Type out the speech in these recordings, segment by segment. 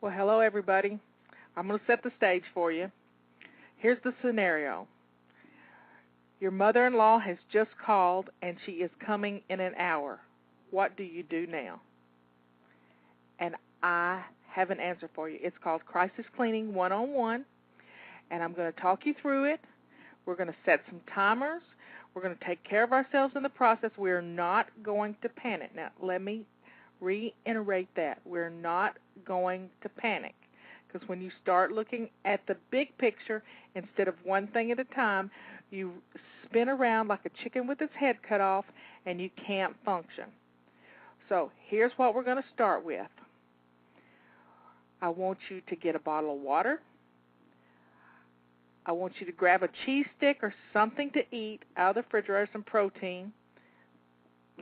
Well, hello, everybody. I'm going to set the stage for you. Here's the scenario. Your mother-in-law has just called, and she is coming in an hour. What do you do now? And I have an answer for you. It's called Crisis Cleaning 101, and I'm going to talk you through it. We're going to set some timers. We're going to take care of ourselves in the process. We're not going to panic. Now, let me reiterate that. We're not going to panic, because when you start looking at the big picture instead of one thing at a time, you spin around like a chicken with its head cut off, and you can't function. So here's what we're going to start with. I want you to get a bottle of water. I want you to grab a cheese stick or something to eat out of the refrigerator, some protein.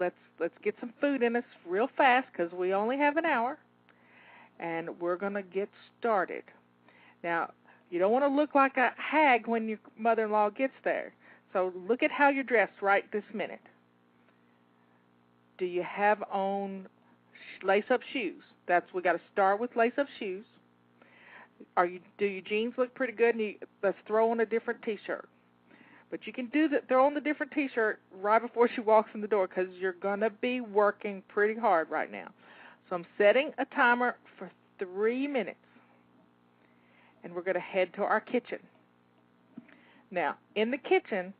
Let's get some food in us real fast, because we only have an hour, and we're going to get started. Now, you don't want to look like a hag when your mother-in-law gets there, so look at how you're dressed right this minute. Do you have on lace-up shoes? We got to start with lace-up shoes. Do your jeans look pretty good? And let's throw on a different T-shirt. But you can do that. Throw on the different T-shirt right before she walks in the door, because you're going to be working pretty hard right now. So I'm setting a timer for 3 minutes, and we're going to head to our kitchen. Now, in the kitchen,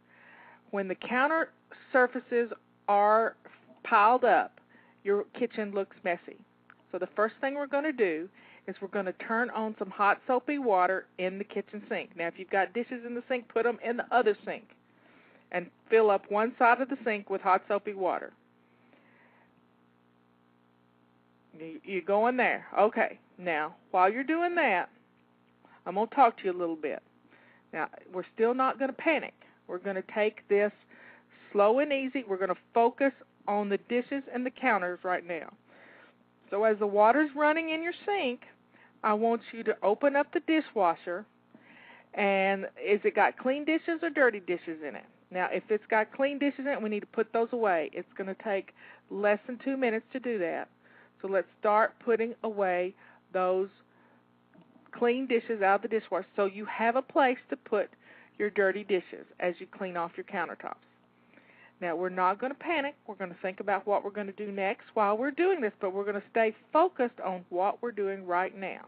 when the counter surfaces are piled up, your kitchen looks messy. So the first thing we're going to do is we're going to turn on some hot soapy water in the kitchen sink. Now, if you've got dishes in the sink, put them in the other sink and fill up one side of the sink with hot soapy water. You go in there. Okay. Now, while you're doing that, I'm going to talk to you a little bit. Now, we're still not going to panic. We're going to take this slow and easy. We're going to focus on the dishes and the counters right now. So as the water's running in your sink, I want you to open up the dishwasher, and is it got clean dishes or dirty dishes in it? Now, if it's got clean dishes in it, we need to put those away. It's going to take less than 2 minutes to do that. So let's start putting away those clean dishes out of the dishwasher, so you have a place to put your dirty dishes as you clean off your countertops. Now, we're not going to panic. We're going to think about what we're going to do next while we're doing this, but we're going to stay focused on what we're doing right now.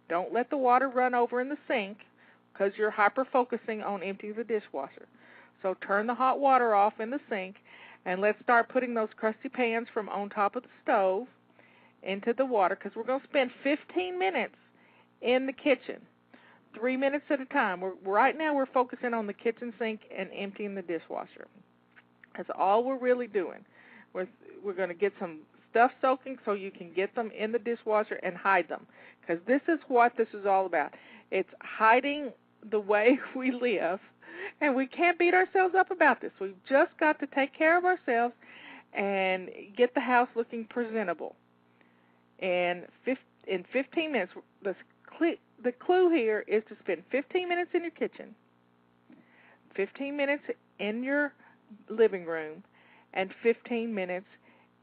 Don't let the water run over in the sink, because you're hyper-focusing on emptying the dishwasher. So turn the hot water off in the sink, and let's start putting those crusty pans from on top of the stove into the water, because we're going to spend 15 minutes in the kitchen, 3 minutes at a time. Right now we're focusing on the kitchen sink and emptying the dishwasher. That's all we're really doing. We're going to get some stuff soaking so you can get them in the dishwasher and hide them, because this is what this is all about. It's hiding the way we live, and we can't beat ourselves up about this. We've just got to take care of ourselves and get the house looking presentable. And in 15 minutes, the clue here is to spend 15 minutes in your kitchen, 15 minutes in your living room, and 15 minutes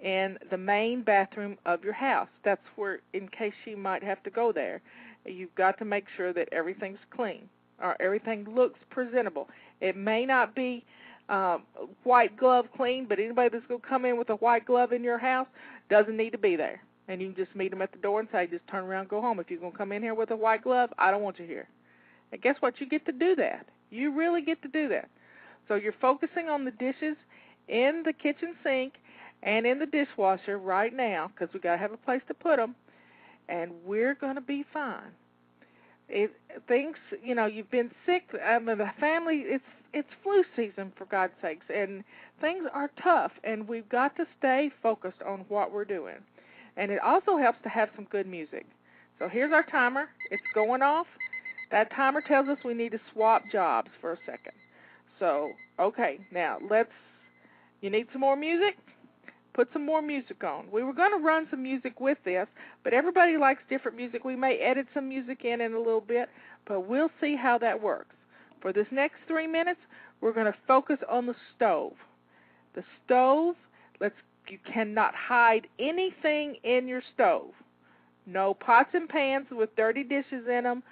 in the main bathroom of your house. That's where, in case you might have to go there, you've got to make sure that everything's clean or everything looks presentable. It may not be white glove clean, but anybody that's going to come in with a white glove in your house doesn't need to be there. And you can just meet them at the door and say, just turn around and go home. If you're going to come in here with a white glove, I don't want you here. And guess what? You get to do that. You really get to do that. So you're focusing on the dishes in the kitchen sink and in the dishwasher right now, because we've got to have a place to put them, and we're going to be fine. Things, you've been sick. The family, it's flu season, for God's sakes, and things are tough, and we've got to stay focused on what we're doing. And it also helps to have some good music. So here's our timer. It's going off. That timer tells us we need to swap jobs for a second. So, okay, now you need some more music? Put some more music on. We were going to run some music with this, but everybody likes different music. We may edit some music in a little bit, but we'll see how that works. For this next 3 minutes, we're going to focus on the stove. The stove, you cannot hide anything in your stove. No pots and pans with dirty dishes in them.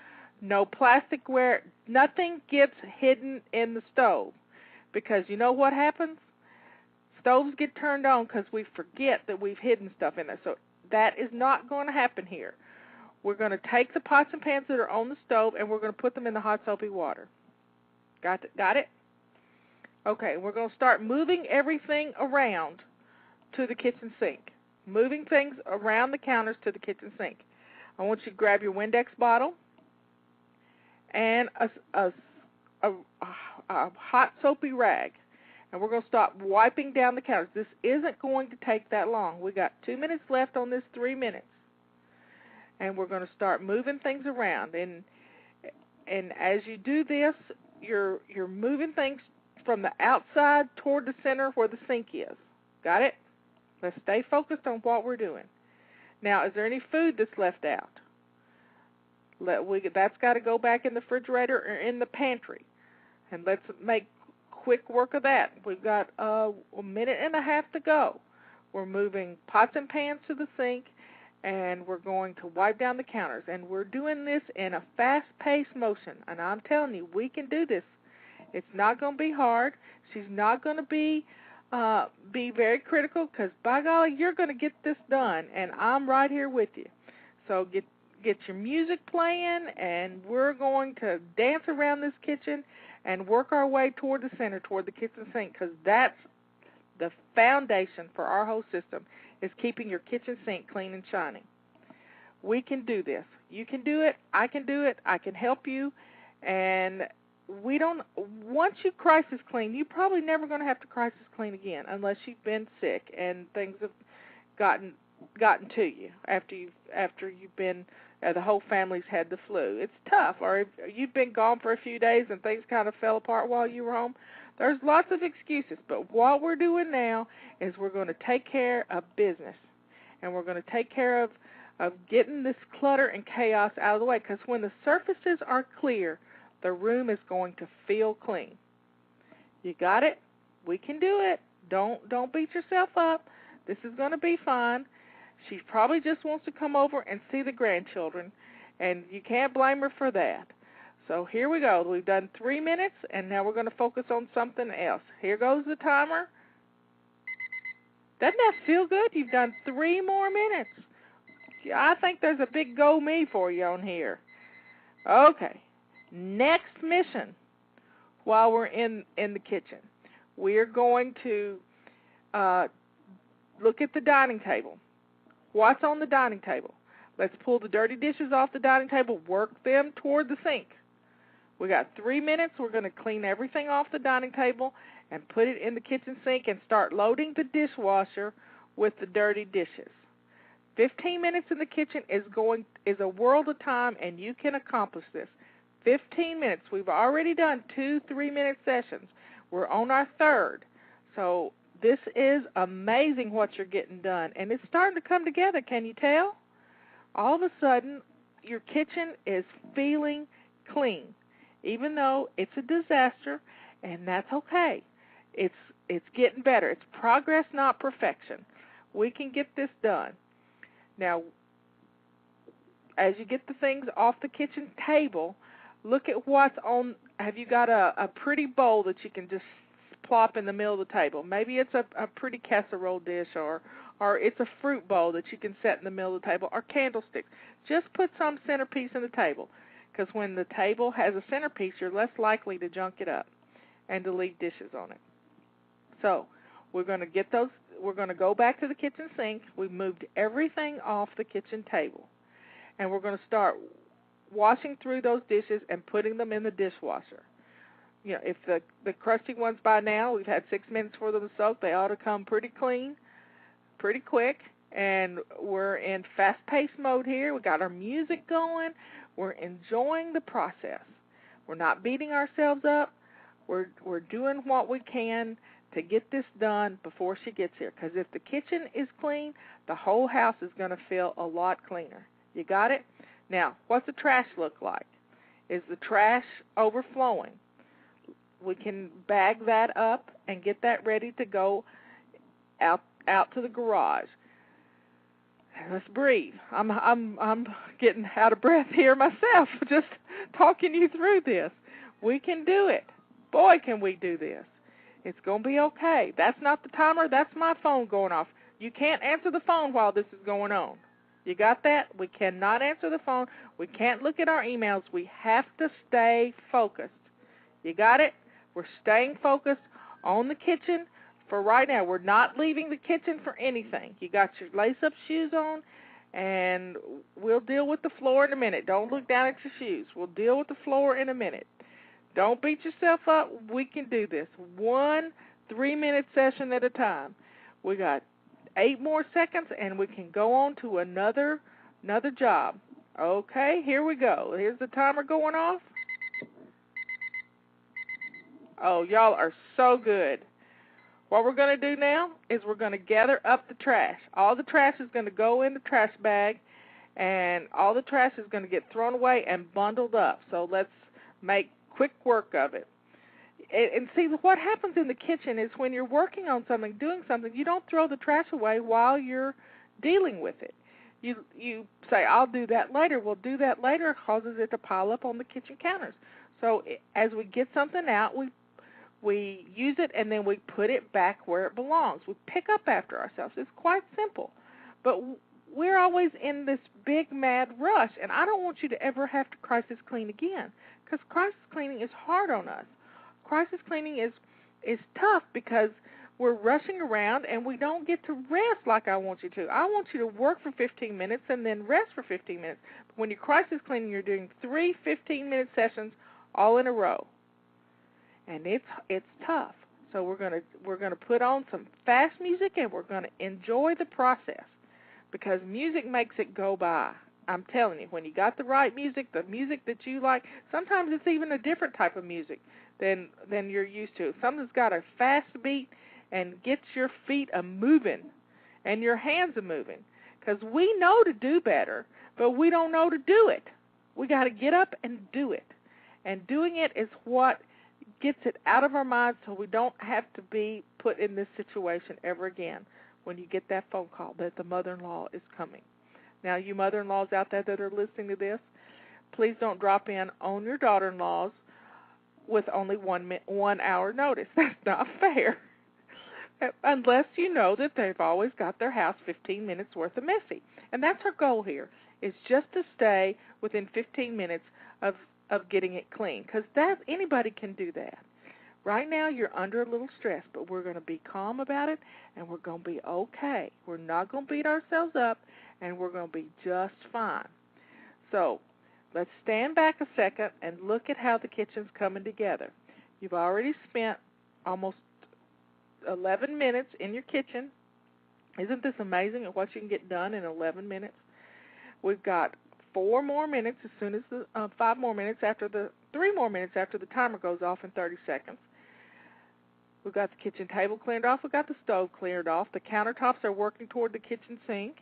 No plasticware. Nothing gets hidden in the stove. Because you know what happens? Stoves get turned on because we forget that we've hidden stuff in there. So that is not going to happen here. We're going to take the pots and pans that are on the stove and we're going to put them in the hot soapy water. Got it? Okay, we're going to start moving everything around to the kitchen sink. Moving things around the counters to the kitchen sink. I want you to grab your Windex bottle and a hot soapy rag. And we're going to start wiping down the counters. This isn't going to take that long. We got 2 minutes left on this 3 minutes. And we're going to start moving things around. And as you do this, you're moving things from the outside toward the center where the sink is. Got it? Let's stay focused on what we're doing. Now, is there any food that's left out? That's got to go back in the refrigerator or in the pantry. And let's make quick work of that. We've got a minute and a half to go. We're moving pots and pans to the sink, and we're going to wipe down the counters. And we're doing this in a fast-paced motion. And I'm telling you, we can do this. It's not going to be hard. She's not going to be very critical because, by golly, you're going to get this done, and I'm right here with you. So get your music playing, and we're going to dance around this kitchen and work our way toward the center, toward the kitchen sink, because that's the foundation for our whole system, is keeping your kitchen sink clean and shining. We can do this. You can do it. I can do it. I can help you. And once you crisis clean, you're probably never going to have to crisis clean again unless you've been sick and things have gotten to you after you've been the whole family's had the flu. It's tough. Or if you've been gone for a few days and things kind of fell apart while you were home. There's lots of excuses, but what we're doing now is we're going to take care of business, and we're going to take care of getting this clutter and chaos out of the way, because when the surfaces are clear, the room is going to feel clean. You got it? We can do it. Don't beat yourself up. This is going to be fine. She probably just wants to come over and see the grandchildren, and you can't blame her for that. So here we go. We've done 3 minutes, and now we're going to focus on something else. Here goes the timer. Doesn't that feel good? You've done 3 more minutes. I think there's a big go me for you on here. Okay. Next mission while we're in the kitchen. We're going to look at the dining table. What's on the dining table? Let's pull the dirty dishes off the dining table, work them toward the sink. We got 3 minutes. We're going to clean everything off the dining table and put it in the kitchen sink and start loading the dishwasher with the dirty dishes. 15 minutes in the kitchen is a world of time, and you can accomplish this. 15 minutes. We've already done 2 3-minute sessions. We're on our 3rd. So this is amazing what you're getting done, and it's starting to come together. Can you tell? All of a sudden, your kitchen is feeling clean, even though it's a disaster, and that's okay. It's getting better. It's progress, not perfection. We can get this done. Now, as you get the things off the kitchen table, look at what's on. Have you got a pretty bowl that you can just plop in the middle of the table? Maybe it's a pretty casserole dish, or it's a fruit bowl that you can set in the middle of the table, or candlesticks. Just put some centerpiece in the table, because when the table has a centerpiece, you're less likely to junk it up and to leave dishes on it. So we're going to get those. We're going to go back to the kitchen sink. We've moved everything off the kitchen table, and we're going to start washing through those dishes and putting them in the dishwasher. You know, if the crusty ones by now, we've had 6 minutes for them to soak, they ought to come pretty clean, pretty quick, and we're in fast-paced mode here. We got our music going. We're enjoying the process. We're not beating ourselves up. We're doing what we can to get this done before she gets here, because if the kitchen is clean, the whole house is going to feel a lot cleaner. You got it? Now, what's the trash look like? Is the trash overflowing? We can bag that up and get that ready to go out to the garage. Let's breathe. I'm getting out of breath here myself, just talking you through this. We can do it. Boy, can we do this. It's going to be okay. That's not the timer. That's my phone going off. You can't answer the phone while this is going on. You got that? We cannot answer the phone. We can't look at our emails. We have to stay focused. You got it? We're staying focused on the kitchen for right now. We're not leaving the kitchen for anything. You got your lace-up shoes on, and we'll deal with the floor in a minute. Don't look down at your shoes. We'll deal with the floor in a minute. Don't beat yourself up. We can do this. 1 3-minute session at a time. We got 8 more seconds, and we can go on to another job. Okay, here we go. Here's the timer going off. Oh, y'all are so good. What we're going to do now is we're going to gather up the trash. All the trash is going to go in the trash bag, and all the trash is going to get thrown away and bundled up. So let's make quick work of it. And see, what happens in the kitchen is when you're working on something, doing something, you don't throw the trash away while you're dealing with it. You say, I'll do that later. Well, do that later causes it to pile up on the kitchen counters. So as we get something out, we use it, and then we put it back where it belongs. We pick up after ourselves. It's quite simple. But we're always in this big, mad rush, and I don't want you to ever have to crisis clean again, because crisis cleaning is hard on us. Crisis cleaning is tough because we're rushing around, and we don't get to rest like I want you to. I want you to work for 15 minutes and then rest for 15 minutes. But when you're crisis cleaning, you're doing 3 15-minute sessions all in a row. And it's tough. So we're gonna put on some fast music, and we're gonna enjoy the process, because music makes it go by. I'm telling you, when you got the right music, the music that you like, sometimes it's even a different type of music than you're used to. Something's got a fast beat and gets your feet a-moving and your hands a-moving, because we know to do better, but we don't know to do it. We got to get up and do it. And doing it is what gets it out of our minds, so we don't have to be put in this situation ever again when you get that phone call that the mother-in-law is coming. Now, you mother-in-laws out there that are listening to this, please don't drop in on your daughter-in-laws with only 1 hour notice. That's not fair. Unless you know that they've always got their house 15 minutes worth of messy. And that's our goal here, is just to stay within 15 minutes of getting it clean, because anybody can do that. Right now you're under a little stress, but we're going to be calm about it, and we're going to be okay. We're not going to beat ourselves up, and we're going to be just fine. So let's stand back a second and look at how the kitchen's coming together. You've already spent almost 11 minutes in your kitchen. Isn't this amazing at what you can get done in 11 minutes? We've got 4 more minutes as soon as 5 more minutes after 3 more minutes after the timer goes off in 30 seconds. We've got the kitchen table cleared off. We've got the stove cleared off. The countertops are working toward the kitchen sink,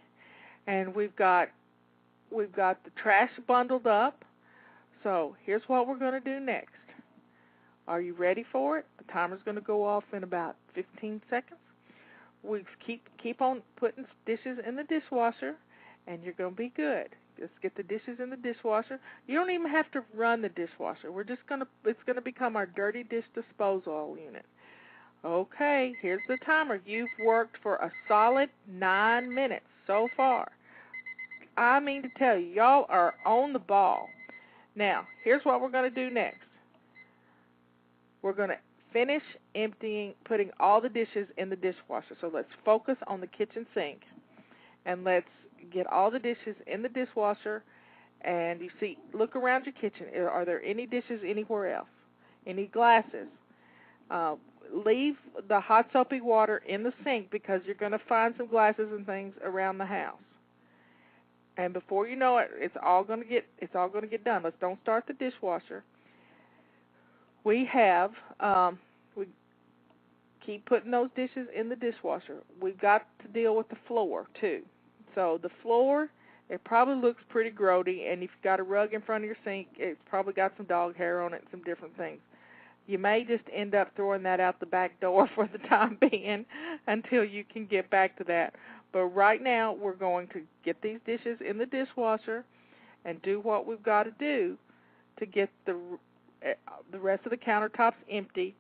and we've got the trash bundled up. So here's what we're going to do next. Are you ready for it? The timer's going to go off in about 15 seconds. We keep on putting dishes in the dishwasher, and you're going to be good. Just get the dishes in the dishwasher. You don't even have to run the dishwasher. It's going to become our dirty dish disposal unit. Okay, here's the timer. You've worked for a solid 9 minutes so far. I mean to tell you, y'all are on the ball. Now, here's what we're going to do next. We're going to finish putting all the dishes in the dishwasher. So let's focus on the kitchen sink, and let's get all the dishes in the dishwasher. And you see, look around your kitchen. Are there any dishes anywhere else? Any glasses? Leave the hot soapy water in the sink, because you're going to find some glasses and things around the house. And before you know it, it's all going to get done. Don't start the dishwasher. We keep putting those dishes in the dishwasher. We've got to deal with the floor too. So the floor, it probably looks pretty grody, and if you've got a rug in front of your sink, it's probably got some dog hair on it and some different things. You may just end up throwing that out the back door for the time being until you can get back to that. But right now, we're going to get these dishes in the dishwasher and do what we've got to do to get the rest of the countertops empty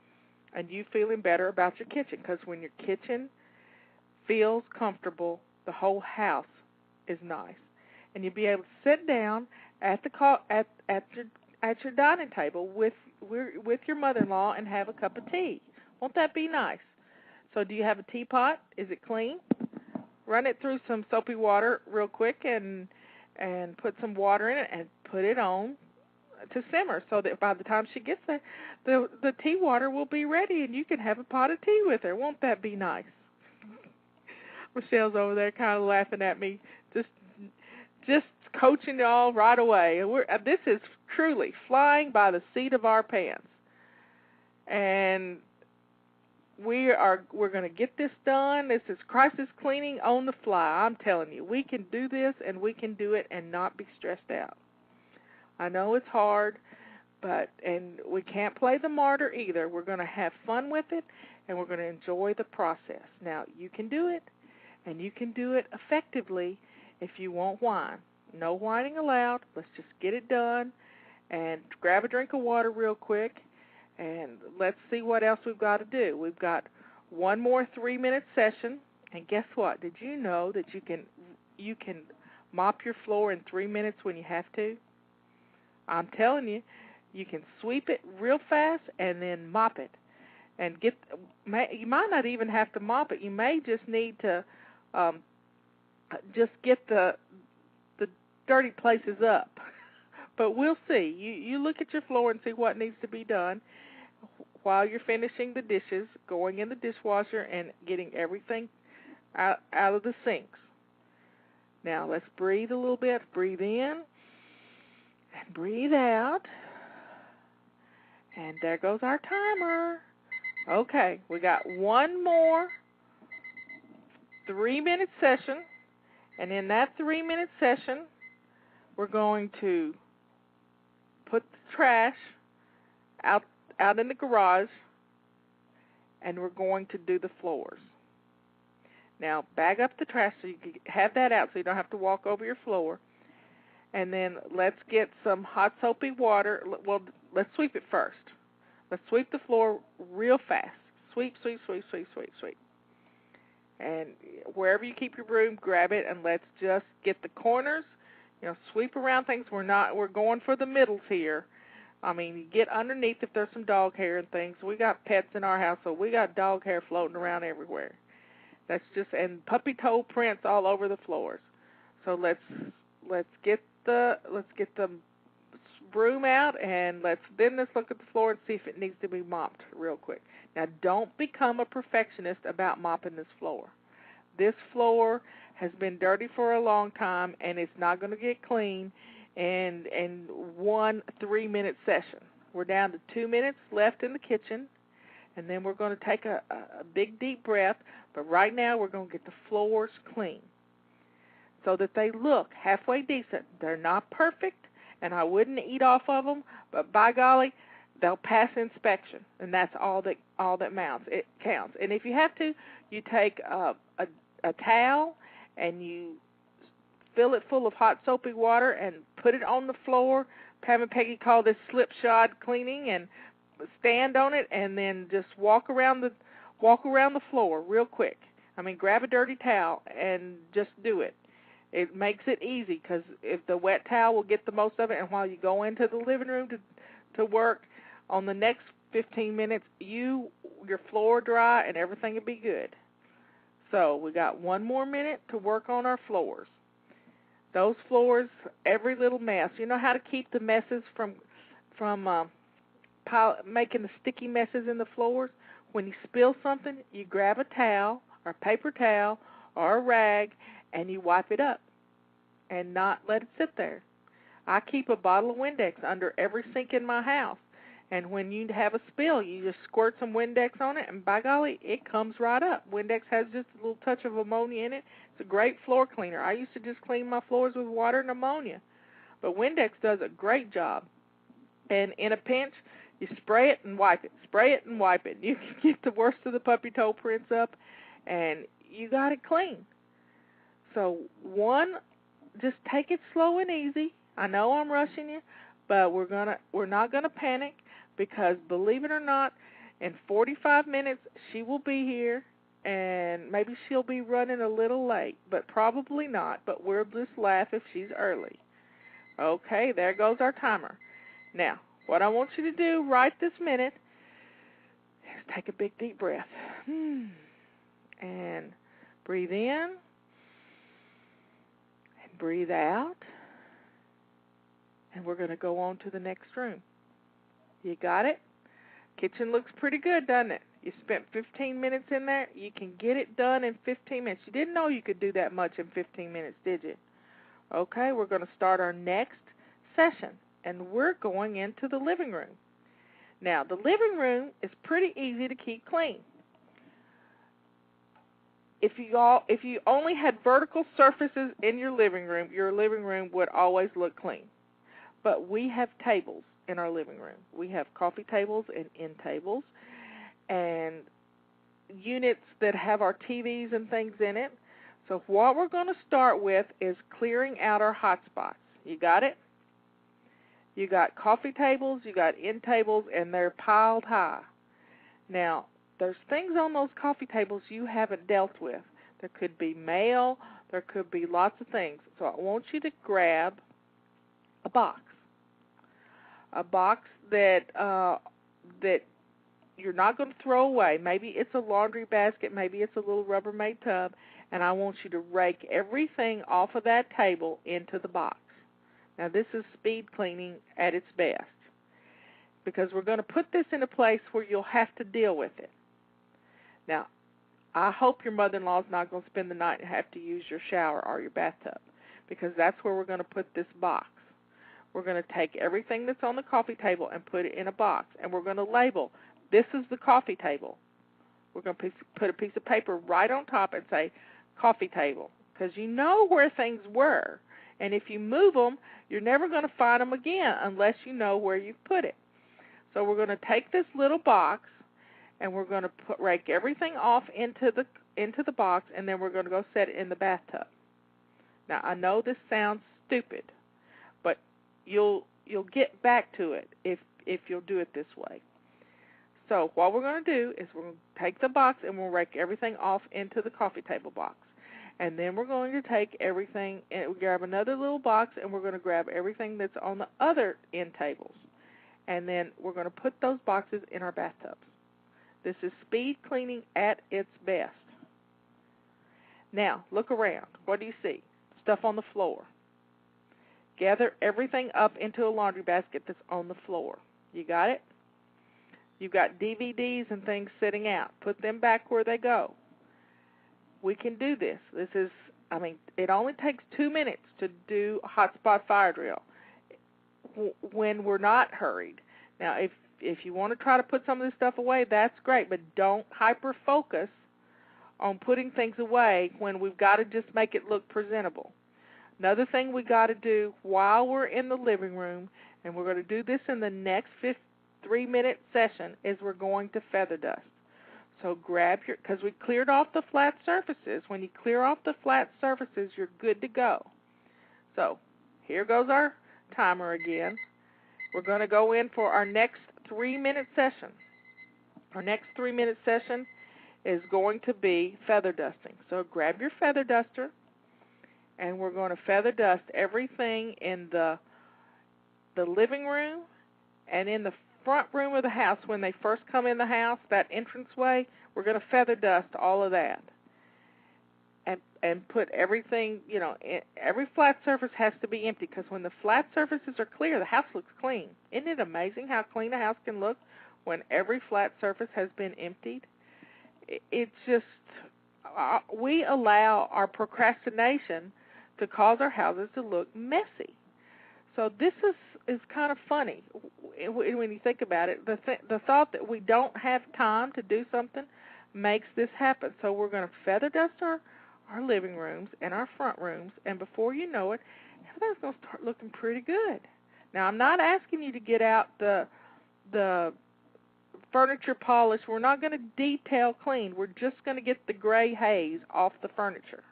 and you feeling better about your kitchen. Because when your kitchen feels comfortable, the whole house is nice. And you'll be able to sit down at your dining table with your mother-in-law and have a cup of tea. Won't that be nice? So do you have a teapot? Is it clean? Run it through some soapy water real quick and put some water in it and put it on to simmer so that by the time she gets there, the tea water will be ready and you can have a pot of tea with her. Won't that be nice? Michelle's over there kind of laughing at me, just coaching y'all right away. This is truly flying by the seat of our pants. And we're going to get this done. This is crisis cleaning on the fly. I'm telling you, we can do this and we can do it and not be stressed out. I know it's hard, and we can't play the martyr either. We're going to have fun with it and we're going to enjoy the process. Now, you can do it and you can do it effectively if you won't whine. No whining allowed. Let's just get it done and grab a drink of water real quick. And let's see what else we've got to do. We've got one more 3-minute session. And guess what? Did you know that you can mop your floor in 3 minutes when you have to? I'm telling you, you can sweep it real fast and then mop it. And you might not even have to mop it. You may just need to just get the dirty places up. But we'll see. You look at your floor and see what needs to be done while you're finishing the dishes, going in the dishwasher, and getting everything out of the sinks. Now, let's breathe a little bit. Breathe in and breathe out. And there goes our timer. Okay, we got one more 3-minute session. And in that 3-minute session, we're going to put the trash out in the garage, and we're going to do the floors. Now, bag up the trash so you can have that out so you don't have to walk over your floor. And then let's get some hot soapy water. Well, let's sweep it first. Let's sweep the floor real fast. Sweep, sweep, sweep, sweep, sweep, sweep. And wherever you keep your broom, grab it, and let's just get the corners. Sweep around things. We're going for the middles here. I mean, you get underneath if there's some dog hair and things. We got pets in our house, so we got dog hair floating around everywhere. And puppy toe prints all over the floors. So let's get the broom out and let's look at the floor and see if it needs to be mopped real quick. Now, don't become a perfectionist about mopping this floor. This floor has been dirty for a long time, and it's not going to get clean in one 3-minute session. We're down to 2 minutes left in the kitchen, and then we're going to take a big, deep breath. But right now, we're going to get the floors clean so that they look halfway decent. They're not perfect, and I wouldn't eat off of them, but by golly, they'll pass inspection, and that's all that counts. And if you have to, you take a towel and you fill it full of hot soapy water and put it on the floor. Pam and Peggy call this slipshod cleaning, and stand on it and then just walk around the floor real quick. I mean, grab a dirty towel and just do it. It makes it easy because if the wet towel will get the most of it, and while you go into the living room to work, on the next 15 minutes, your floor dry and everything will be good. So we got 1 more minute to work on our floors. Those floors, every little mess. You know how to keep the messes from making the sticky messes in the floors? When you spill something, you grab a towel or a paper towel or a rag and you wipe it up and not let it sit there. I keep a bottle of Windex under every sink in my house. And when you have a spill, you just squirt some Windex on it, and by golly, it comes right up. Windex has just a little touch of ammonia in it. It's a great floor cleaner. I used to just clean my floors with water and ammonia. But Windex does a great job. And in a pinch, you spray it and wipe it. Spray it and wipe it. You can get the worst of the puppy toe prints up, and you got it clean. So one, just take it slow and easy. I know I'm rushing you, but we're not gonna panic, because believe it or not, in 45 minutes she will be here, and maybe she'll be running a little late, but probably not. But we'll just laugh if she's early. Okay, there goes our timer. Now, what I want you to do right this minute is take a big deep breath. And breathe in and breathe out. And we're going to go on to the next room. You got it? Kitchen looks pretty good, doesn't it? You spent 15 minutes in there. You can get it done in 15 minutes. You didn't know you could do that much in 15 minutes, did you? Okay, we're going to start our next session, and we're going into the living room. Now, the living room is pretty easy to keep clean. If you only had vertical surfaces in your living room would always look clean. But we have tables in our living room. We have coffee tables and end tables and units that have our TVs and things in it. So what we're going to start with is clearing out our hot spots. You got it? You got coffee tables, you got end tables, and they're piled high. Now, there's things on those coffee tables you haven't dealt with. There could be mail, there could be lots of things. So I want you to grab a box that you're not going to throw away. Maybe it's a laundry basket, maybe it's a little Rubbermaid tub, and I want you to rake everything off of that table into the box. Now, this is speed cleaning at its best, because we're going to put this in a place where you'll have to deal with it. Now, I hope your mother-in-law is not going to spend the night and have to use your shower or your bathtub, because that's where we're going to put this box. We're going to take everything that's on the coffee table and put it in a box, and we're going to label, this is the coffee table. We're going to put a piece of paper right on top and say, coffee table, because you know where things were, and if you move them, you're never going to find them again unless you know where you've put it. So we're going to take this little box, and we're going to rake everything off into the box, and then we're going to go set it in the bathtub. Now, I know this sounds stupid, but you'll get back to it if you'll do it this way. So what we're going to do is we're going to take the box and we'll rake everything off into the coffee table box. And then we're going to take everything and we'll grab another little box, and we're going to grab everything that's on the other end tables. And then we're going to put those boxes in our bathtubs. This is speed cleaning at its best. Now, look around. What do you see? Stuff on the floor. Gather everything up into a laundry basket that's on the floor. You got it? You've got DVDs and things sitting out. Put them back where they go. We can do this. It only takes 2 minutes to do a hotspot fire drill when we're not hurried. Now, if you want to try to put some of this stuff away, that's great, but don't hyper-focus on putting things away when we've got to just make it look presentable. Another thing we got to do while we're in the living room, and we're going to do this in the next 3-minute session, is we're going to feather dust. So because we cleared off the flat surfaces. When you clear off the flat surfaces, you're good to go. So here goes our timer again. We're going to go in for our next 3-minute session. Our next 3-minute session is going to be feather dusting. So grab your feather duster, and we're going to feather dust everything in the living room and in the front room of the house. When they first come in the house, that entranceway, we're going to feather dust all of that. And put everything, every flat surface has to be empty, because when the flat surfaces are clear, the house looks clean. Isn't it amazing how clean a house can look when every flat surface has been emptied? It's just, we allow our procrastination to cause our houses to look messy. So this is kind of funny when you think about it. The thought that we don't have time to do something makes this happen. So we're going to feather dust our living rooms and our front rooms, and before you know it, everything's going to start looking pretty good. Now, I'm not asking you to get out the furniture polish. We're not going to detail clean. We're just going to get the gray haze off the furniture.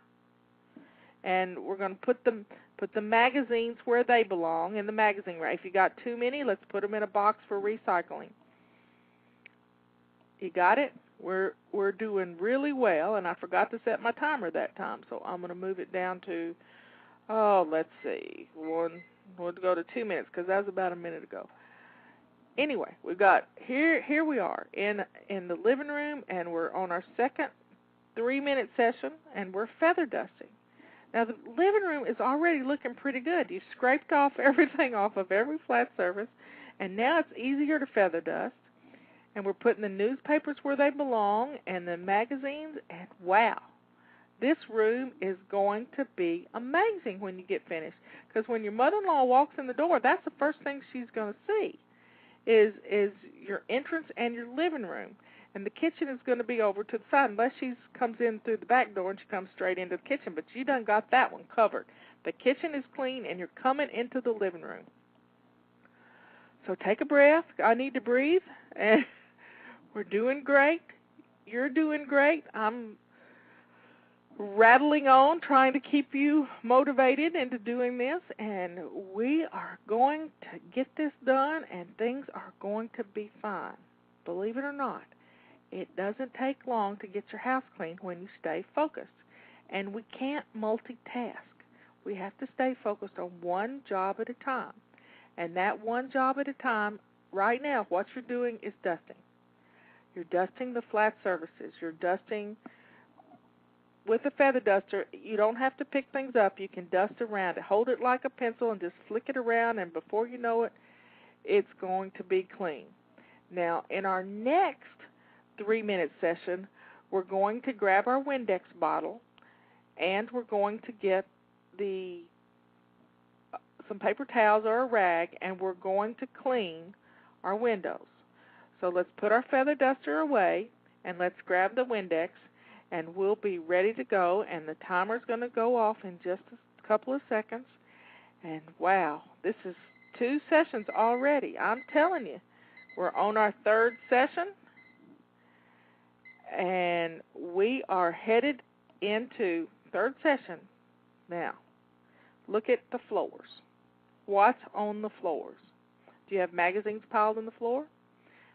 and we're going to put the magazines where they belong in the magazine rack. If you got too many, let's put them in a box for recycling. You got it? We're doing really well, and I forgot to set my timer that time, so I'm going to move it down to, let's see, we'll go to 2 minutes because that was about a minute ago. Anyway, we've got, here we are in the living room, and we're on our second 3-minute session, and we're feather dusting. Now, the living room is already looking pretty good. You've scraped off everything off of every flat surface, and now it's easier to feather dust. And we're putting the newspapers where they belong and the magazines, and wow, this room is going to be amazing when you get finished. Because when your mother-in-law walks in the door, that's the first thing she's going to see is your entrance and your living room. And the kitchen is going to be over to the side unless she comes in through the back door and she comes straight into the kitchen. But you done got that one covered. The kitchen is clean and you're coming into the living room. So take a breath. I need to breathe. And we're doing great. You're doing great. I'm rattling on, trying to keep you motivated into doing this, and we are going to get this done, and things are going to be fine. Believe it or not, it doesn't take long to get your house clean when you stay focused, and we can't multitask. We have to stay focused on one job at a time, and that one job at a time, right now, what you're doing is dusting. You're dusting the flat surfaces. You're dusting with a feather duster. You don't have to pick things up. You can dust around it. Hold it like a pencil and just flick it around, and before you know it, it's going to be clean. Now, in our next 3-minute session, we're going to grab our Windex bottle, and we're going to get some paper towels or a rag, and we're going to clean our windows. So let's put our feather duster away, and let's grab the Windex, and we'll be ready to go, and the timer's going to go off in just a couple of seconds. And wow, this is 2 sessions already. I'm telling you, we're on our 3rd session, and we are headed into 3rd session. Now, look at the floors. What's on the floors? Do you have magazines piled on the floor?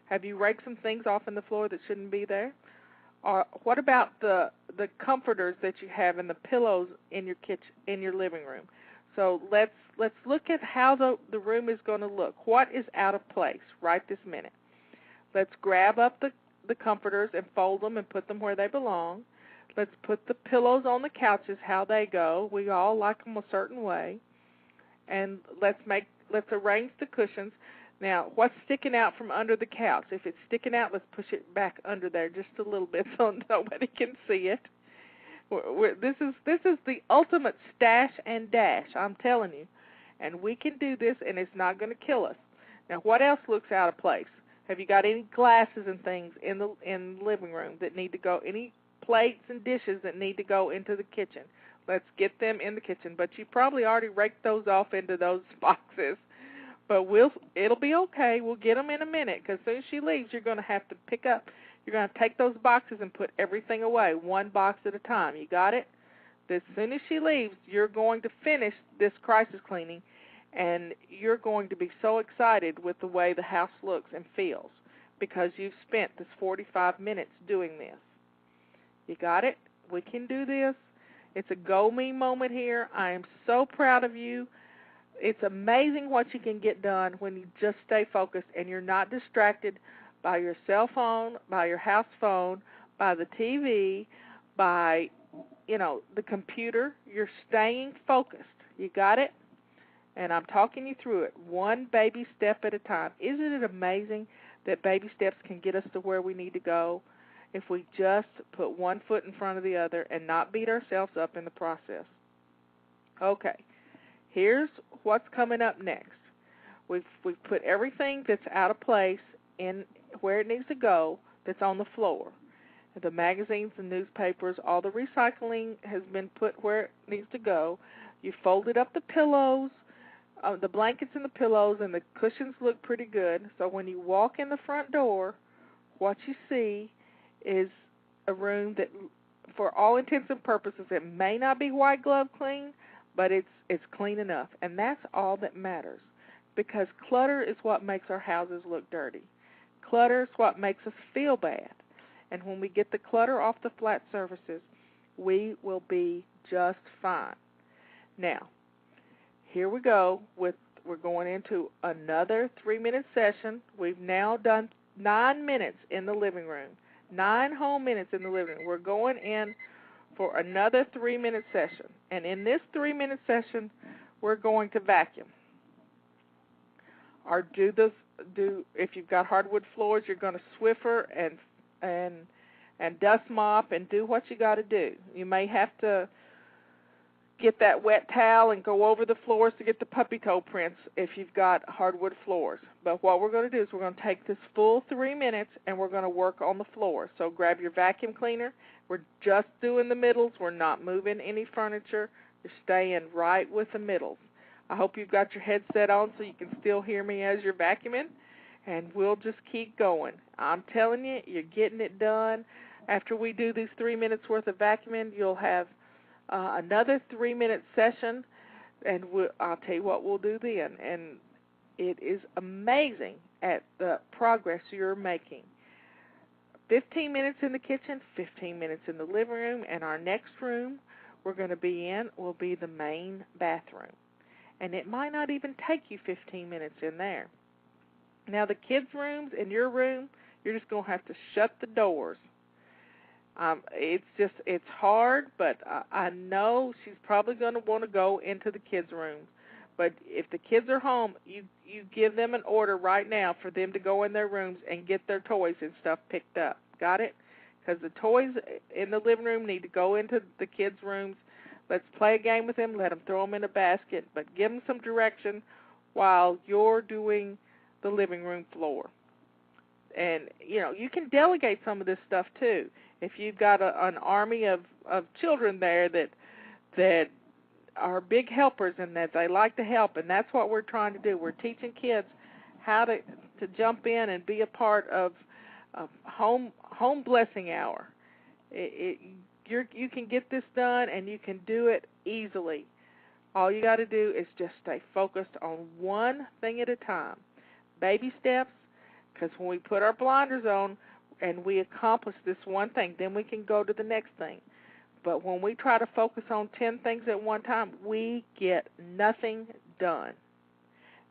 Have you raked some things off on the floor that shouldn't be there? Or what about the comforters that you have and the pillows in your kitchen, in your living room? So let's look at how the room is going to look. What is out of place right this minute? Let's grab up the comforters and fold them and put them where they belong. Let's put the pillows on the couches how they go. We all like them a certain way. And let's arrange the cushions. Now, what's sticking out from under the couch? If it's sticking out, let's push it back under there just a little bit so nobody can see it. This is the ultimate stash and dash, I'm telling you. And we can do this, and it's not going to kill us. Now, what else looks out of place? Have you got any glasses and things in the living room that need to go? Any plates and dishes that need to go into the kitchen? Let's get them in the kitchen. But you probably already raked those off into those boxes. But it'll be okay. We'll get them in a minute, because as soon as she leaves, you're going to have to you're going to take those boxes and put everything away, one box at a time. You got it? As soon as she leaves, you're going to finish this crisis cleaning, and you're going to be so excited with the way the house looks and feels because you've spent this 45 minutes doing this. You got it? We can do this. It's a go-me moment here. I am so proud of you. It's amazing what you can get done when you just stay focused and you're not distracted by your cell phone, by your house phone, by the TV, by, the computer. You're staying focused. You got it? And I'm talking you through it, one baby step at a time. Isn't it amazing that baby steps can get us to where we need to go if we just put one foot in front of the other and not beat ourselves up in the process? Okay. Here's what's coming up next. We've put everything that's out of place in where it needs to go that's on the floor. The magazines, the newspapers, all the recycling has been put where it needs to go. You folded up the pillows, the blankets and the pillows, and the cushions look pretty good. So when you walk in the front door, what you see is a room that for all intents and purposes, it may not be white glove clean, but it's clean enough, and that's all that matters. Because clutter is what makes our houses look dirty. Clutter is what makes us feel bad. And when we get the clutter off the flat surfaces, we will be just fine. Now, here we go. We're going into another 3-minute session. We've now done 9 minutes in the living room. 9 whole minutes in the living room. We're going in for another 3-minute session. And in this 3-minute session, we're going to vacuum. Or if you've got hardwood floors, you're going to Swiffer and dust mop and do what you got to do. You may have to get that wet towel and go over the floors to get the puppy toe prints if you've got hardwood floors. But what we're going to do is we're going to take this full 3 minutes and we're going to work on the floor. So grab your vacuum cleaner. We're just doing the middles. We're not moving any furniture. You're staying right with the middles. I hope you've got your headset on so you can still hear me as you're vacuuming, and we'll just keep going. I'm telling you, you're getting it done. After we do these 3 minutes worth of vacuuming, you'll have another 3-minute session, and I'll tell you what we'll do then. And it is amazing at the progress you're making. 15 minutes in the kitchen, 15 minutes in the living room, and our next room we're going to be in will be the main bathroom. And it might not even take you 15 minutes in there. Now, the kids' rooms and your room, you're just going to have to shut the doors. It's hard, but I know she's probably going to want to go into the kids' rooms. But if the kids are home, you give them an order right now for them to go in their rooms and get their toys and stuff picked up. Got it? Because the toys in the living room need to go into the kids' rooms. Let's play a game with them. Let them throw them in a basket, but give them some direction while you're doing the living room floor. And, you can delegate some of this stuff, too. If you've got an army of children there that are big helpers and that they like to help, and that's what we're trying to do. We're teaching kids how to jump in and be a part of home blessing hour. You can get this done, and you can do it easily. All you got to do is just stay focused on one thing at a time. Baby steps, because when we put our blinders on and we accomplish this one thing, then we can go to the next thing. But when we try to focus on 10 things at one time, we get nothing done.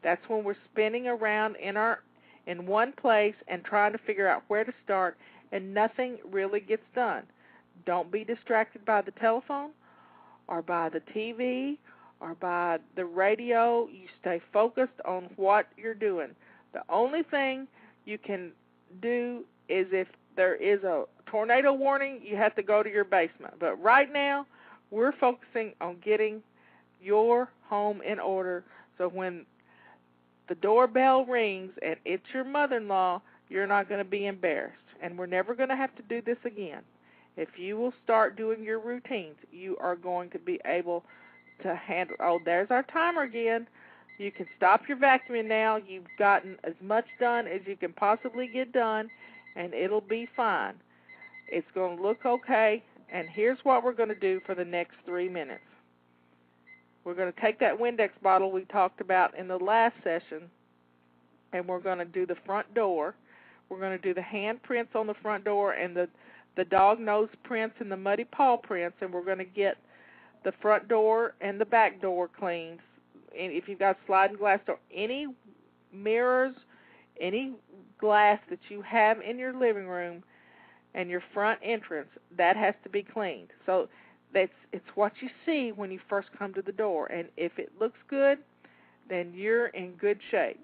That's when we're spinning around in one place and trying to figure out where to start, and nothing really gets done. Don't be distracted by the telephone or by the TV or by the radio. You stay focused on what you're doing. The only thing you can do is if there is a tornado warning, you have to go to your basement. But right now, we're focusing on getting your home in order so when the doorbell rings and it's your mother-in-law, you're not going to be embarrassed. And we're never going to have to do this again. If you will start doing your routines, you are going to be able to handle. Oh, there's our timer again. You can stop your vacuuming now. You've gotten as much done as you can possibly get done, and it'll be fine. It's going to look okay, and here's what we're going to do for the next 3 minutes. We're going to take that Windex bottle we talked about in the last session, and we're going to do the front door. We're going to do the hand prints on the front door and the dog nose prints and the muddy paw prints, and we're going to get the front door and the back door cleaned. And if you've got sliding glass door, any mirrors, any glass that you have in your living room and your front entrance, that has to be cleaned. So it's what you see when you first come to the door. And if it looks good, then you're in good shape.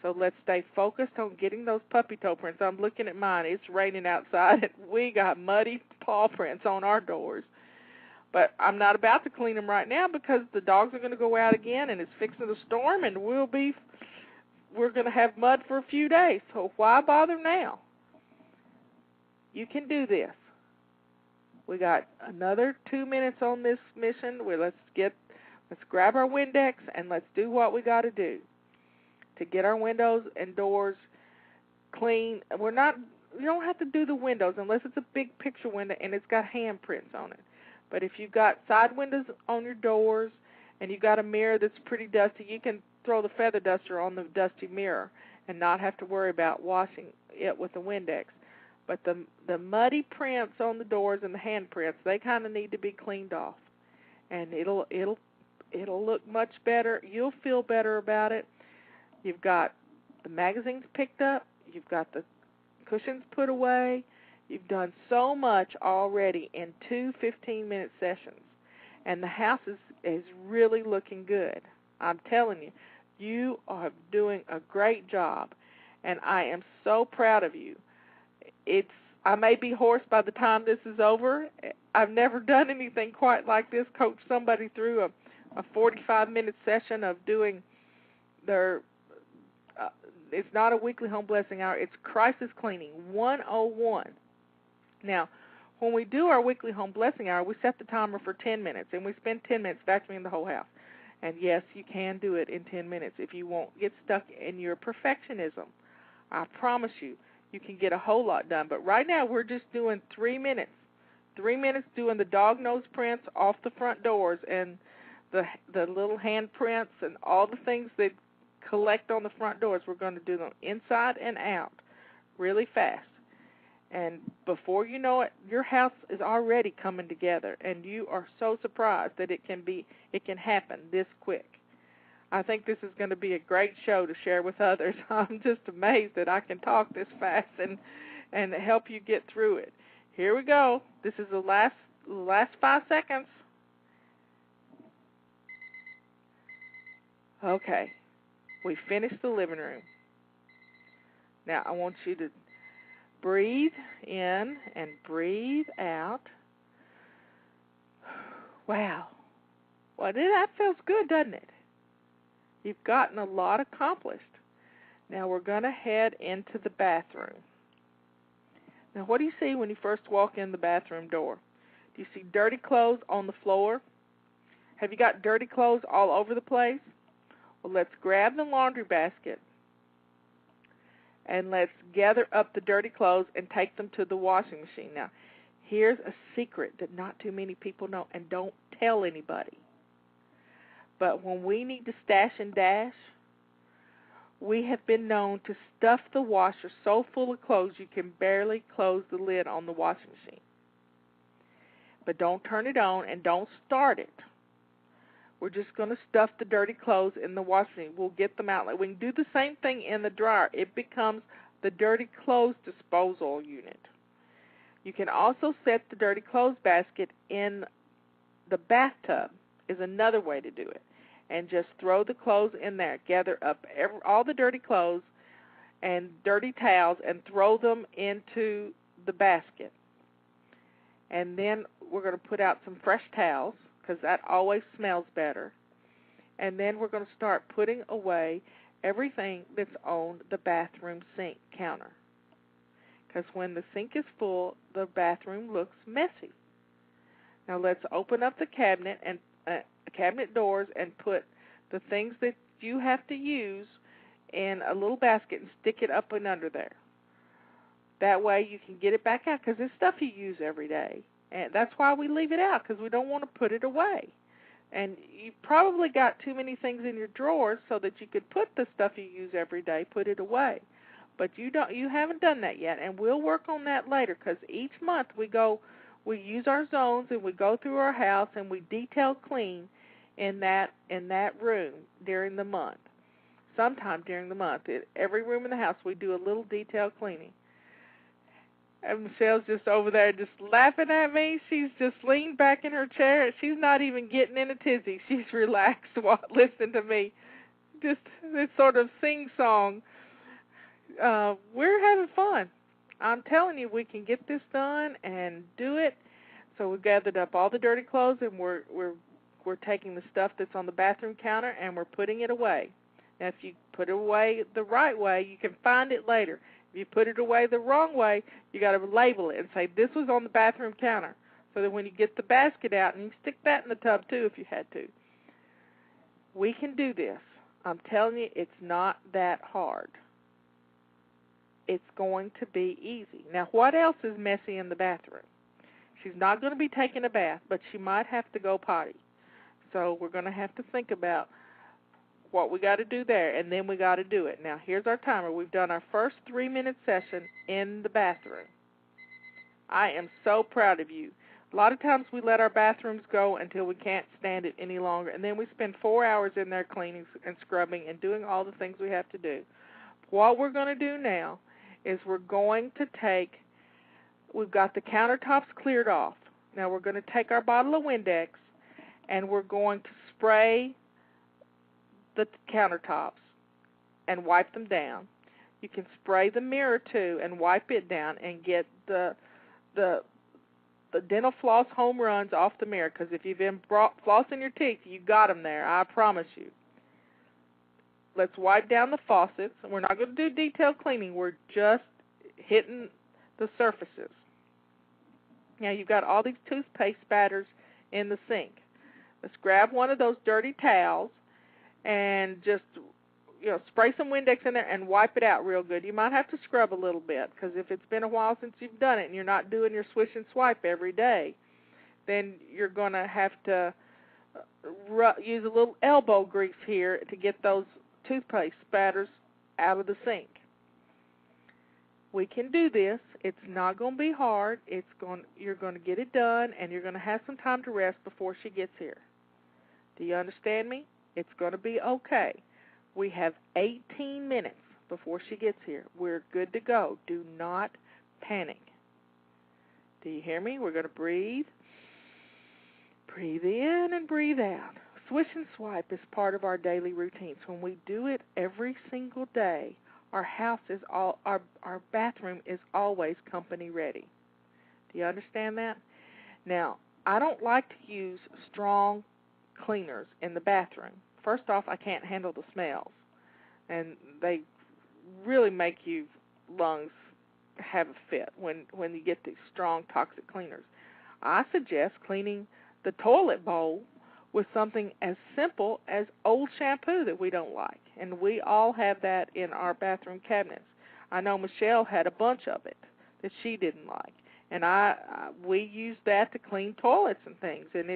So let's stay focused on getting those puppy toe prints. I'm looking at mine. It's raining outside, and we got muddy paw prints on our doors. But I'm not about to clean them right now because the dogs are going to go out again, and it's fixing to storm, and we're going to have mud for a few days. So why bother now? You can do this. We got another 2 minutes on this mission. Let's grab our Windex and let's do what we got to do to get our windows and doors clean. We're not have to do the windows unless it's a big picture window and it's got handprints on it. But if you've got side windows on your doors and you've got a mirror that's pretty dusty, you can throw the feather duster on the dusty mirror and not have to worry about washing it with the Windex. But the muddy prints on the doors and the handprints, they kind of need to be cleaned off, and it'll look much better. You'll feel better about it. You've got the magazines picked up. You've got the cushions put away. You've done so much already in 2 15-minute sessions, and the house is really looking good. I'm telling you, you are doing a great job, and I am so proud of you. I may be hoarse by the time this is over. I've never done anything quite like this, coach somebody through a 45-minute session of doing their it's not a weekly home blessing hour, it's crisis cleaning 101. Now, when we do our weekly home blessing hour, we set the timer for 10 minutes, and we spend 10 minutes vacuuming the whole house. And yes, you can do it in 10 minutes if you won't get stuck in your perfectionism. I promise you, you can get a whole lot done. But right now, we're just doing 3 minutes. 3 minutes doing the dog nose prints off the front doors and the little hand prints and all the things that collect on the front doors. We're going to do them inside and out really fast. And before you know it, your house is already coming together, and you are so surprised that it can happen this quick. I think this is going to be a great show to share with others. I'm just amazed that I can talk this fast and help you get through it. Here we go. This is the last 5 seconds. Okay. We finished the living room. Now I want you to breathe in and breathe out. Wow. Well, that feels good, doesn't it? You've gotten a lot accomplished. Now we're going to head into the bathroom. Now what do you see when you first walk in the bathroom door? Do you see dirty clothes on the floor? Have you got dirty clothes all over the place? Well, let's grab the laundry basket and let's gather up the dirty clothes and take them to the washing machine. Now, here's a secret that not too many people know, and don't tell anybody. But when we need to stash and dash, we have been known to stuff the washer so full of clothes you can barely close the lid on the washing machine. But don't turn it on and don't start it. We're just going to stuff the dirty clothes in the washing machine. We'll get them out. We can do the same thing in the dryer. It becomes the dirty clothes disposal unit. You can also set the dirty clothes basket in the bathtub is another way to do it. And just throw the clothes in there. Gather up all the dirty clothes and dirty towels and throw them into the basket. And then we're going to put out some fresh towels, because that always smells better. And then we're going to start putting away everything that's on the bathroom sink counter. Because when the sink is full, the bathroom looks messy. Now let's open up the cabinet and cabinet doors and put the things that you have to use in a little basket and stick it up and under there. That way you can get it back out, because it's stuff you use every day. And that's why we leave it out, because we don't want to put it away. And you probably got too many things in your drawers so that you could put the stuff you use every day, put it away. But you haven't done that yet, and we'll work on that later, because each month we use our zones and we go through our house and we detail clean in that room during the month. Sometime during the month, every room in the house we do a little detail cleaning. And Michelle's just over there just laughing at me. She's just leaned back in her chair. She's not even getting in a tizzy. She's relaxed while listening to me. Just this sort of sing-song. We're having fun. I'm telling you, we can get this done and do it. So we gathered up all the dirty clothes, and we're taking the stuff that's on the bathroom counter, and we're putting it away. Now, if you put it away the right way, you can find it later. If you put it away the wrong way, you got to label it and say, this was on the bathroom counter, so that when you get the basket out, and you can stick that in the tub too if you had to. We can do this. I'm telling you, it's not that hard. it's going to be easy. Now, what else is messy in the bathroom? She's not going to be taking a bath, but she might have to go potty. So we're going to have to think about what we got to do there, and then we got to do it. Now, here's our timer. We've done our first 3-minute session in the bathroom. I am so proud of you. A lot of times we let our bathrooms go until we can't stand it any longer, and then we spend 4 hours in there cleaning and scrubbing and doing all the things we have to do. What we're going to do now is we're going to take, we've got the countertops cleared off. Now we're going to take our bottle of Windex and we're going to spray the countertops and wipe them down. You can spray the mirror too and wipe it down and get the dental floss home runs off the mirror, because if you've been flossing your teeth, you got them there, I promise you. Let's wipe down the faucets. We're not going to do detailed cleaning. We're just hitting the surfaces. Now you've got all these toothpaste spatters in the sink. Let's grab one of those dirty towels and just spray some Windex in there and wipe it out real good. You might have to scrub a little bit, because if it's been a while since you've done it and you're not doing your swish and swipe every day, then you're going to have to use a little elbow grease here to get those toothpaste spatters out of the sink. We can do this. It's not going to be hard. You're going to get it done, and you're going to have some time to rest before she gets here. Do you understand me? It's going to be okay. We have 18 minutes before she gets here. We're good to go. Do not panic. Do you hear me? We're going to breathe. Breathe in and breathe out. Swish and swipe is part of our daily routines. When we do it every single day, our bathroom is always company ready. Do you understand that? Now, I don't like to use strong cleaners in the bathroom. First off, I can't handle the smells, and they really make your lungs have a fit when you get these strong toxic cleaners. I suggest cleaning the toilet bowl with something as simple as old shampoo that we don't like, and we all have that in our bathroom cabinets. I know Michelle had a bunch of it that she didn't like, and we use that to clean toilets and things, and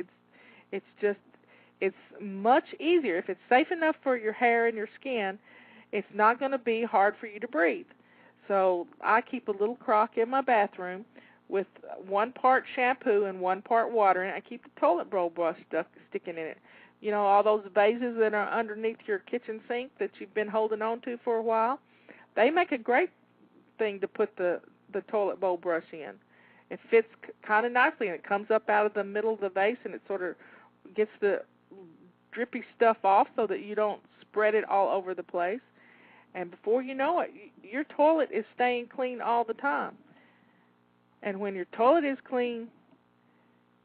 it's much easier. If it's safe enough for your hair and your skin, it's not going to be hard for you to breathe. So I keep a little crock in my bathroom with 1 part shampoo and 1 part water, and I keep the toilet bowl brush sticking in it. You know, all those vases that are underneath your kitchen sink that you've been holding on to for a while, they make a great thing to put the toilet bowl brush in. It fits kind of nicely, and it comes up out of the middle of the vase, and it sort of gets the drippy stuff off so that you don't spread it all over the place. And before you know it, your toilet is staying clean all the time. And when your toilet is clean,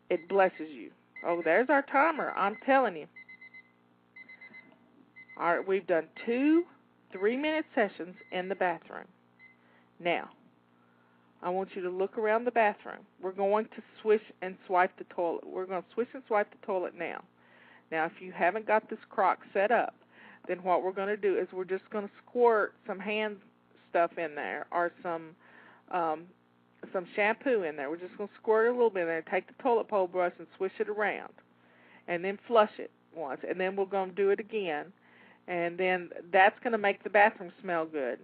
it blesses you. Oh, there's our timer. I'm telling you. All right, we've done 2 3-minute sessions in the bathroom. Now, I want you to look around the bathroom. We're going to swish and swipe the toilet. We're going to swish and swipe the toilet now. Now, if you haven't got this crock set up, then what we're going to do is we're just going to squirt some hand stuff in there, or some shampoo in there. We're just going to squirt it a little bit in there, take the toilet bowl brush and swish it around, and then flush it once, and then we're going to do it again, and then that's going to make the bathroom smell good.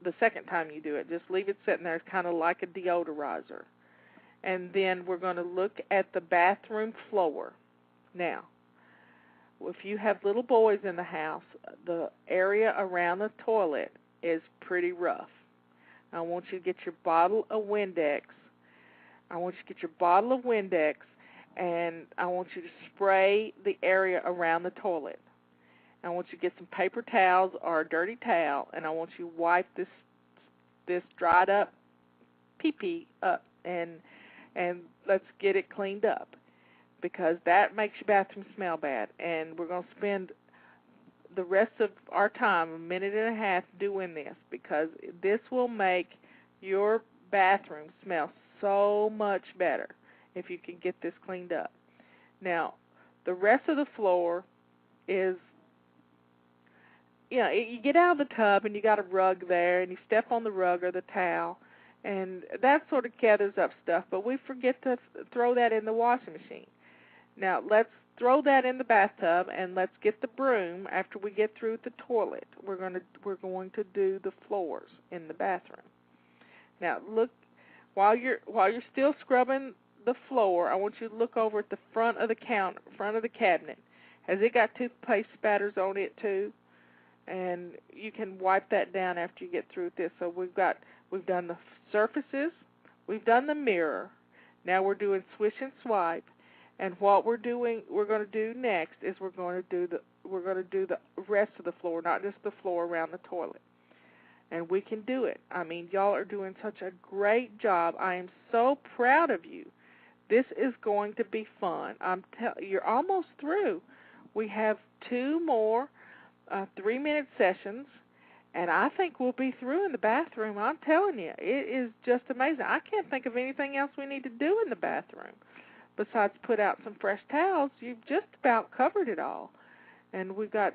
The second time you do it, just leave it sitting there. It's kind of like a deodorizer. And then we're going to look at the bathroom floor. Now, if you have little boys in the house, the area around the toilet is pretty rough. I want you to get your bottle of Windex. And I want you to spray the area around the toilet. I want you to get some paper towels or a dirty towel, and I want you to wipe this dried up pee-pee up, and let's get it cleaned up, because that makes your bathroom smell bad. And we're going to spend the rest of our time, 1.5 minutes, doing this, because this will make your bathroom smell so much better if you can get this cleaned up. Now, the rest of the floor is you get out of the tub and you got a rug there, and you step on the rug or the towel, and that sort of gathers up stuff. But we forget to throw that in the washing machine. Now let's throw that in the bathtub, and let's get the broom after we get through the toilet. We're going to do the floors in the bathroom. Now look, while you're still scrubbing the floor, I want you to look over at the front of the front of the cabinet. Has it got toothpaste spatters on it too? And you can wipe that down after you get through with this. So we've done the surfaces, we've done the mirror. Now we're doing swish and swipe. And what we're going to do next is we're going to do the rest of the floor, not just the floor around the toilet. And we can do it. I mean, y'all are doing such a great job. I am so proud of you. This is going to be fun. You're almost through. We have 2 more 3-minute sessions, and I think we'll be through in the bathroom. I'm telling you, it is just amazing. I can't think of anything else we need to do in the bathroom besides put out some fresh towels. You've just about covered it all. And we've got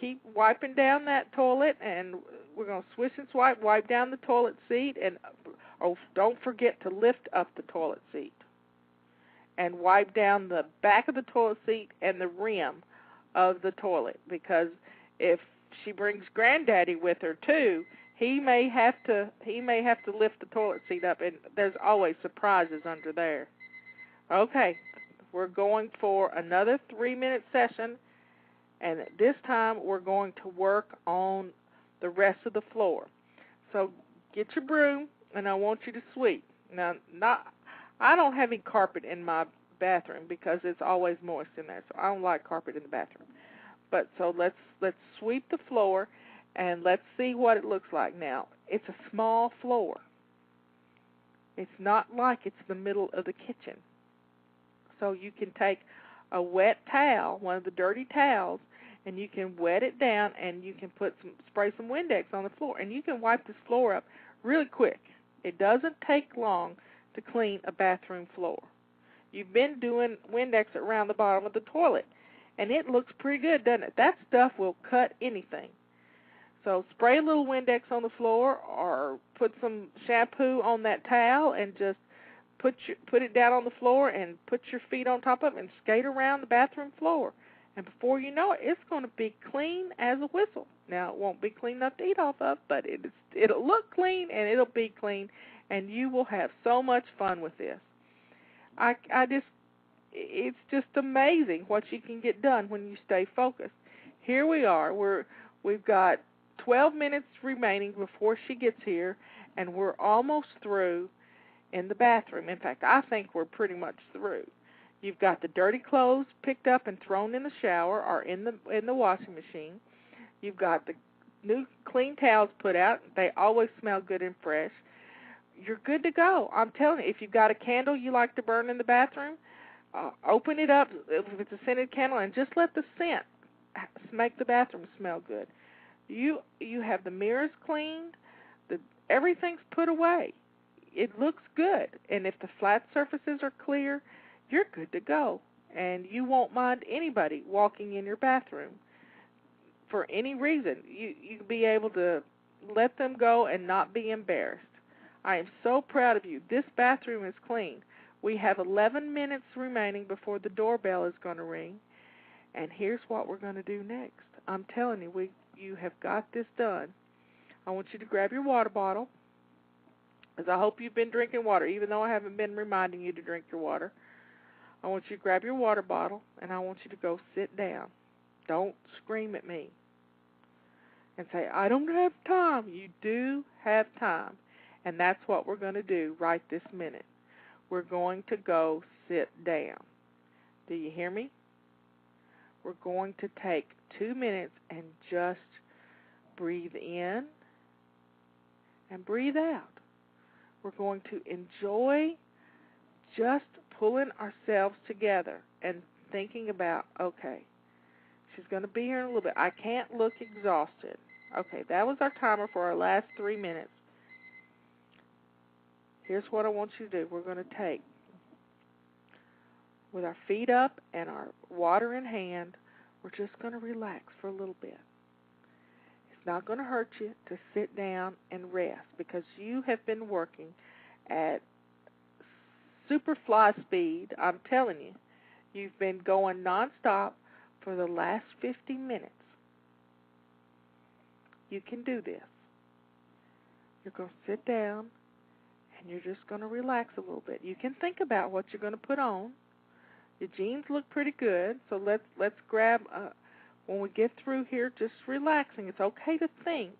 keep wiping down that toilet, and we're going to swish and swipe, wipe down the toilet seat, and don't forget to lift up the toilet seat and wipe down the back of the toilet seat and the rim of the toilet, because if she brings Granddaddy with her too, he may have to lift the toilet seat up, and there's always surprises under there. Okay, we're going for another 3-minute session, and this time we're going to work on the rest of the floor. So get your broom, and I want you to sweep. Now, I don't have any carpet in my bathroom because it's always moist in there, so I don't like carpet in the bathroom. But so let's sweep the floor, and let's see what it looks like. Now, it's a small floor. It's not like it's the middle of the kitchen. So you can take a wet towel, one of the dirty towels, and you can wet it down, and you can spray some Windex on the floor, and you can wipe this floor up really quick. It doesn't take long to clean a bathroom floor. You've been doing Windex around the bottom of the toilet, and it looks pretty good, doesn't it? That stuff will cut anything. So spray a little Windex on the floor, or put some shampoo on that towel, and just put it down on the floor and put your feet on top of it and skate around the bathroom floor. And before you know it, it's going to be clean as a whistle. Now, it won't be clean enough to eat off of, but it'll look clean and it'll be clean, and you will have so much fun with this. It's just amazing what you can get done when you stay focused. Here we are. We've got 12 minutes remaining before she gets here, and we're almost through in the bathroom. In fact, I think we're pretty much through. You've got the dirty clothes picked up and thrown in the shower or in the washing machine. You've got the new clean towels put out. They always smell good and fresh. You're good to go. I'm telling you, if you've got a candle you like to burn in the bathroom, open it up if it's a scented candle, and just let the scent make the bathroom smell good. You have the mirrors cleaned. Everything's put away. It looks good, and if the flat surfaces are clear, you're good to go, and you won't mind anybody walking in your bathroom for any reason. You'll be able to let them go and not be embarrassed. I am so proud of you. This bathroom is clean. We have 11 minutes remaining before the doorbell is going to ring, and here's what we're going to do next. I'm telling you, you have got this done. I want you to grab your water bottle, because I hope you've been drinking water, even though I haven't been reminding you to drink your water. I want you to grab your water bottle, and I want you to go sit down. Don't scream at me and say, I don't have time. You do have time, and that's what we're going to do right this minute. We're going to go sit down. Do you hear me? We're going to take 2 minutes and just breathe in and breathe out. We're going to enjoy just pulling ourselves together and thinking about, okay, she's going to be here in a little bit. I can't look exhausted. Okay, that was our timer for our last 3 minutes. Here's what I want you to do. We're going to take, with our feet up and our water in hand, we're just going to relax for a little bit. not going to hurt you to sit down and rest because you have been working at super fly speed. I'm telling you, you've been going nonstop for the last 50 minutes. You can do this. You're going to sit down and you're just going to relax a little bit. You can think about what you're going to put on. Your jeans look pretty good, so let's grab, when we get through here, just relaxing. It's okay to think.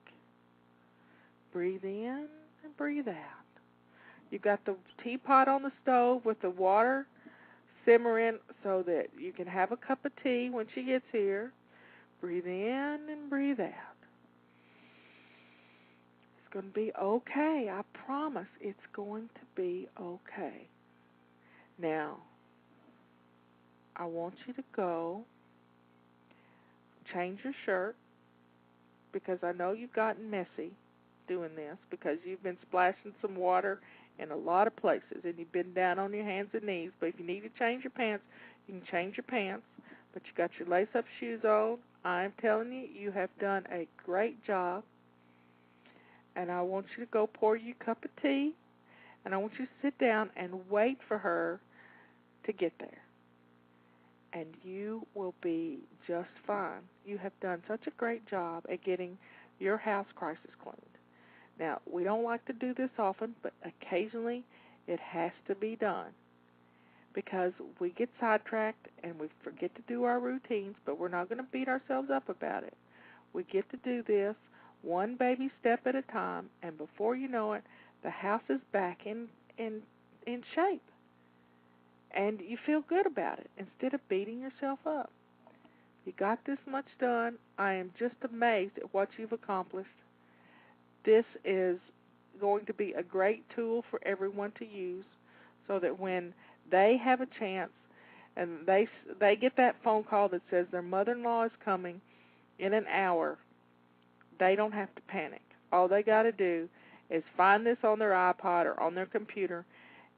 Breathe in and breathe out. You've got the teapot on the stove with the water simmering so that you can have a cup of tea when she gets here. Breathe in and breathe out. It's going to be okay. I promise it's going to be okay. Now, I want you to go change your shirt because I know you've gotten messy doing this because you've been splashing some water in a lot of places and you've been down on your hands and knees. But if you need to change your pants, you can change your pants. But you got your lace-up shoes on. I'm telling you, you have done a great job. And I want you to go pour you a cup of tea, and I want you to sit down and wait for her to get there. And you will be just fine. You have done such a great job at getting your house crisis cleaned. Now, we don't like to do this often, but occasionally it has to be done because we get sidetracked and we forget to do our routines, but we're not going to beat ourselves up about it. We get to do this one baby step at a time, and before you know it, the house is back in shape. And you feel good about it instead of beating yourself up. You got this much done. I am just amazed at what you've accomplished. This is going to be a great tool for everyone to use so that when they have a chance and they get that phone call that says their mother-in-law is coming in an hour, they don't have to panic. All they got to do is find this on their iPod or on their computer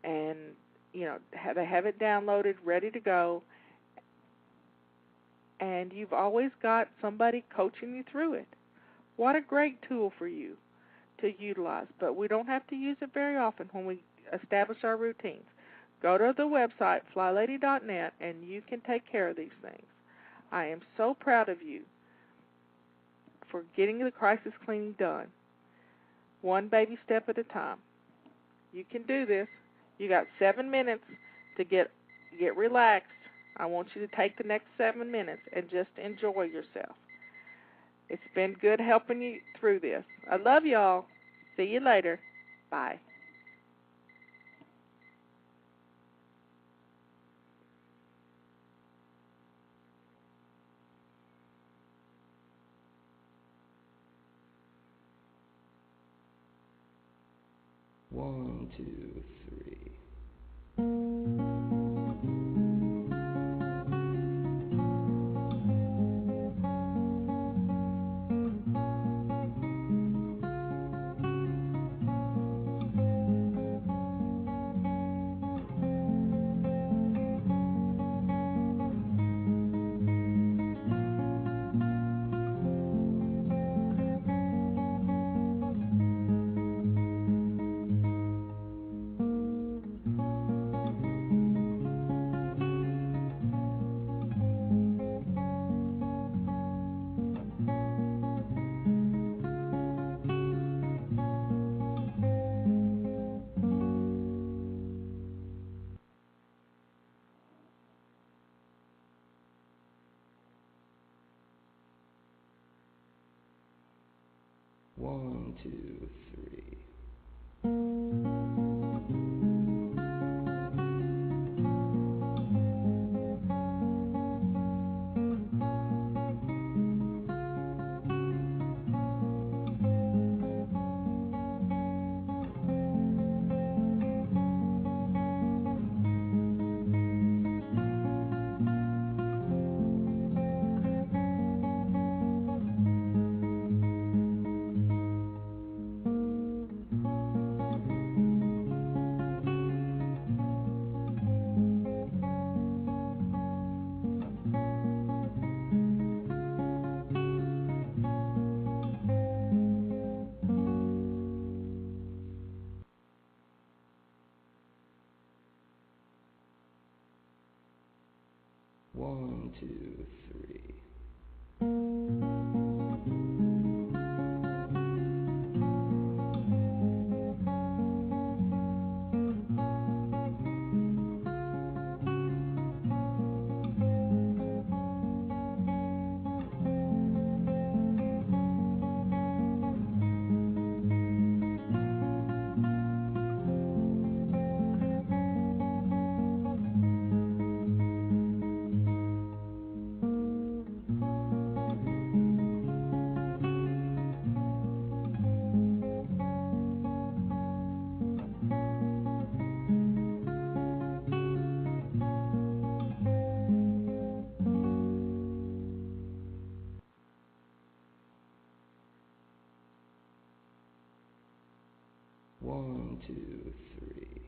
and they have it downloaded, ready to go, and you've always got somebody coaching you through it. What a great tool for you to utilize, but we don't have to use it very often when we establish our routines. Go to the website, flylady.net, and you can take care of these things. I am so proud of you for getting the crisis cleaning done, one baby step at a time. You can do this. You got 7 minutes to get relaxed. I want you to take the next 7 minutes and just enjoy yourself. It's been good helping you through this. I love y'all. See you later. Bye. One, two, three. One, two, three. 1, 2, 3.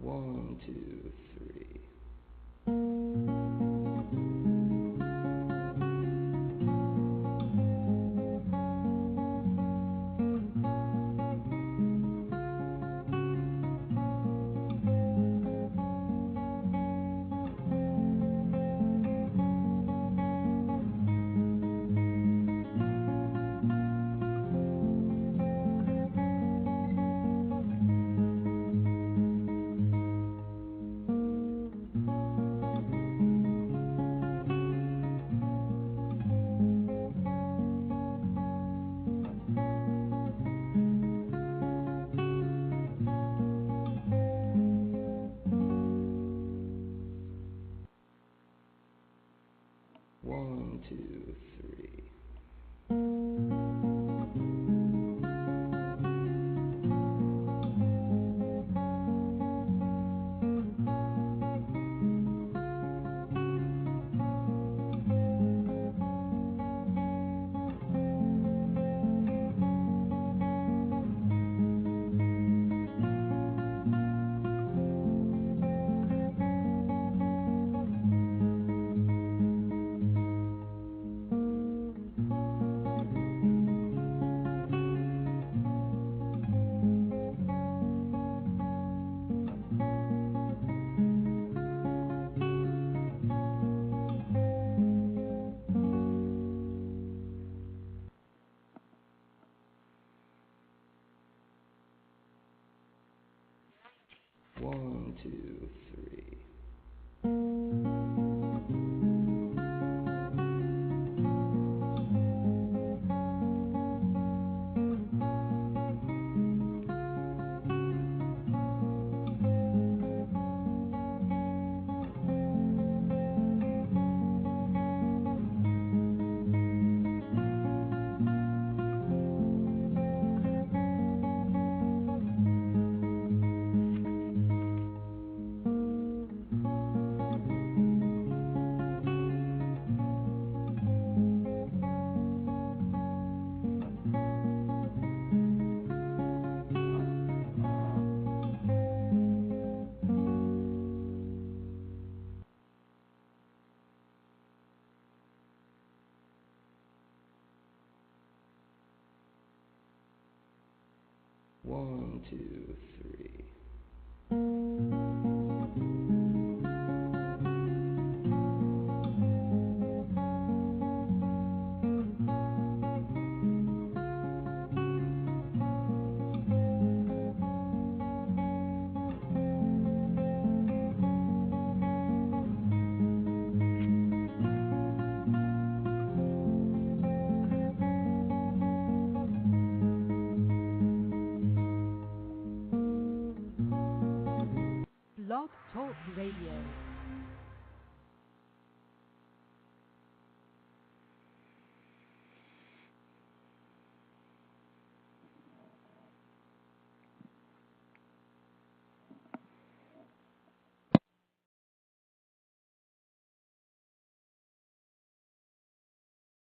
1, 2, 3. 1, 2, 3. 1, 2, 3. 1, 2, 3. Blog Talk Radio.